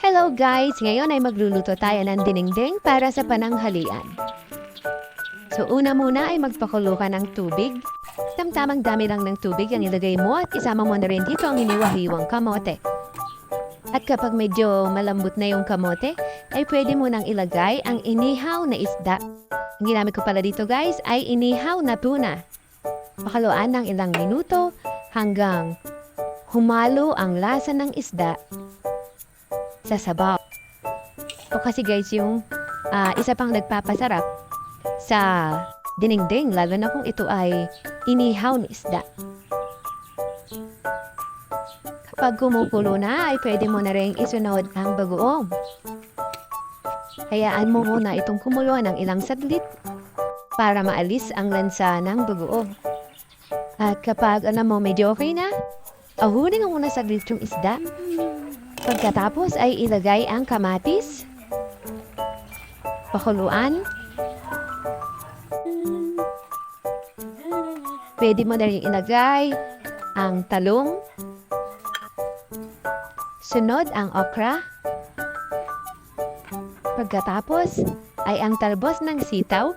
Hello guys! Ngayon ay magluluto tayo ng dinengdeng para sa pananghalian. So una muna ay magpakulo ka ng tubig. Tamtamang dami lang ng tubig ang ilagay mo at isama mo na rin dito ang hiniwa-hiwang kamote. At kapag medyo malambot na yung kamote, ay pwede mo nang ilagay ang inihaw na isda. Ang ginamit ko pala dito guys ay inihaw na tuna. Pakaluan ng ilang minuto hanggang humalo ang lasa ng isda sa sabaw. O kasi guys, yung isa pang nagpapasarap sa dinengdeng, lalo na kung ito ay inihaw na isda. Kapag kumukulo na, ay pwede mo na rin isunod ang bagoong. Hayaan mo muna itong kumulo ng ilang saglit para maalis ang lansa ng bagoong. At kapag mo medyo okay na, ahunin mo muna saglit yung isda. Pagkatapos ay ilagay ang kamatis, pakuluan. Pwede mo na rin ilagay ang talong. Sunod ang okra. Pagkatapos ay ang talbos ng sitaw.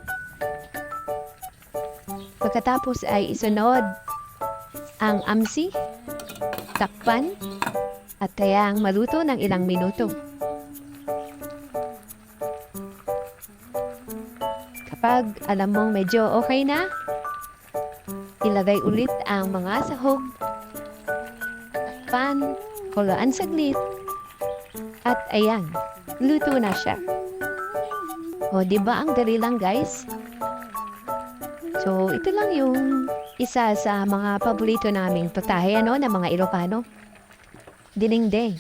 Pagkatapos ay isunod ang amsi, takpan, at kayang maluto ng ilang minuto. Kapag alam mong medyo okay na, ilagay ulit ang mga sahog, takpan, kulaan saglit, at ayan, luto na siya. O, diba ang dali lang guys? So, ito lang yung isa sa mga paborito naming putahe, ng mga Ilocano. Dinengdeng.